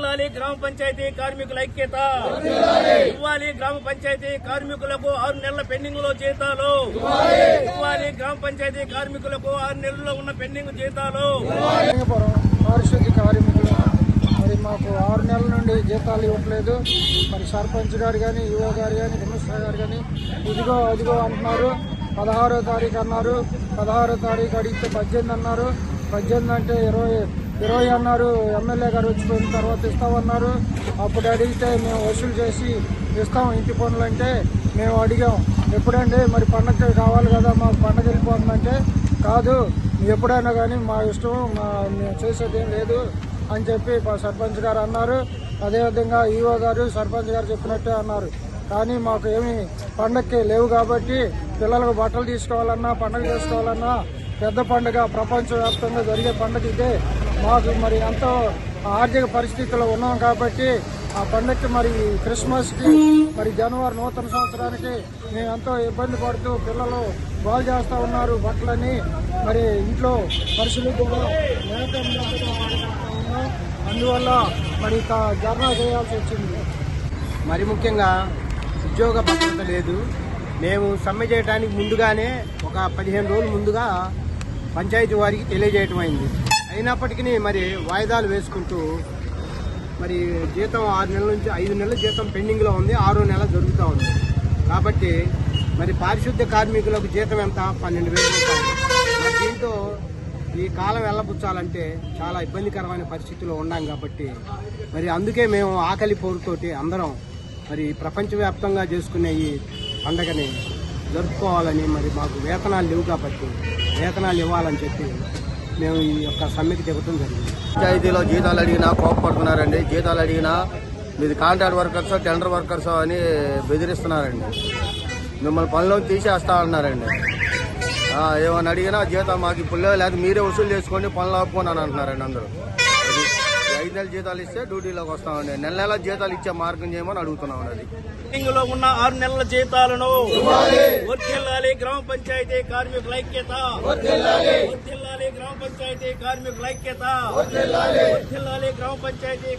వర్ధిల్లాలి గ్రామ పంచాయతీ కార్మికుల ఐక్యత. ఇవ్వాలి గ్రామ పంచాయతీ కార్మికులకు 6 నెలల పెండింగ్ లో జీతాలు. ఇవ్వాలి గ్రామ పంచాయతీ కార్మికులకు 6 నెలల్లో ఉన్న పెండింగ్ జీతాలు. పారిశుద్ధ్య కార్మికులు మరి మాకు 6 నెలల నుండి జీతాలు ఇవ్వట్లేదు. మరి సర్పంచ్ గారు కానీ, యువ గారు కానీ, కమిషనర్ గారు కానీ ఇదిగో అదిగో అంటున్నారు. 16వ తారీఖు అన్నారు, 16వ తారీఖు అడిగితే 18 అన్నారు, 18 అంటే 20 అన్నారు. ఎమ్మెల్యే గారు వచ్చిపోయిన తర్వాత ఇస్తామన్నారు. అప్పుడు అడిగితే మేము వసూలు చేసి ఇస్తాం ఇంటి పనులు అంటే మేము అడిగాం. ఎప్పుడండి మరి పండగ కావాలి కదా, మాకు పండగ వెళ్ళిపోతుందంటే కాదు, ఎప్పుడైనా కానీ మా ఇష్టం, మేము చేసేది ఏం లేదు అని చెప్పి సర్పంచ్ గారు అన్నారు. అదేవిధంగా ఈఓ గారు, సర్పంచ్ గారు చెప్పినట్టే అన్నారు. కానీ మాకు ఏమి పండగకి లేవు కాబట్టి పిల్లలకు బట్టలు తీసుకోవాలన్నా, పండగ చేసుకోవాలన్నా, పెద్ద పండుగ ప్రపంచవ్యాప్తంగా జరిగే పండుగ ఇదే. మాకు మరి ఎంతో ఆర్థిక పరిస్థితుల్లో ఉన్నాం కాబట్టి ఆ పండుగకి మరి క్రిస్మస్కి మరి జనవరి నూతన సంవత్సరానికి మేము ఎంతో ఇబ్బంది పడుతూ పిల్లలు బాగు చేస్తూ ఉన్నారు బట్టలని. మరి ఇంట్లో పరిస్థితులు కూడా ఉన్నాం. అందువల్ల మరి ధర్నా చేయాల్సి వచ్చింది. మరి ముఖ్యంగా ఉద్యోగ భద్రత లేదు. మేము సమ్మె చేయడానికి ముందుగానే ఒక 15 రోజుల ముందుగా పంచాయతీ వారికి తెలియజేయటం అయింది. అయినప్పటికీ మరి వాయిదాలు వేసుకుంటూ మరి జీతం 6 నెలల నుంచి 5 నెలల జీతం పెండింగ్లో ఉంది, 6వ నెల జరుగుతూ ఉంది. కాబట్టి మరి పారిశుద్ధ్య కార్మికులకు జీతం ఎంత? 12,000 రూపాయలు. మరి దీంతో ఈ కాలం వెళ్ళబుచ్చాలంటే చాలా ఇబ్బందికరమైన పరిస్థితుల్లో ఉన్నాం. కాబట్టి మరి అందుకే మేము ఆకలి పోరుతోటి అందరం మరి ప్రపంచవ్యాప్తంగా చేసుకునే ఈ పండగని జరుపుకోవాలని, మరి మాకు వేతనాలు లేవు కాబట్టి వేతనాలు ఇవ్వాలని చెప్పి మేము ఈ యొక్క సమ్మెకి దిగటం జరిగింది. పంచాయతీలో జీతాలు అడిగినా కోపపడుతున్నారండి. జీతాలు అడిగినా మీది కాంట్రాక్ట్ వర్కర్స్, టెండర్ వర్కర్స్ అని బెదిరిస్తున్నారండి. మిమ్మల్ని పనిలో తీసేస్తా అన్నారండి. ఏమని అడిగినా జీతం మాకు ఇప్పుడు లేదా మీరే వసూలు చేసుకోండి, పనులు ఆపుకోండి అని అంటున్నారండి అందరూ. 5 నెలల జీతాలు ఇస్తే డ్యూటీలోకి వస్తామండి. నెల జీతాలు ఇచ్చే మార్గం చేయమని అడుగుతున్నామండి. అది పెండింగ్ లో ఉన్న 6 నెలల జీతాలను వర్ధిల్లాలి గ్రామ పంచాయతీ కార్మికుల ఐక్యత. వర్ధిల్లాలి గ్రామ పంచాయతీ కార్మికుల ఐక్యత. వర్ధిల్లాలి గ్రామ పంచాయతీ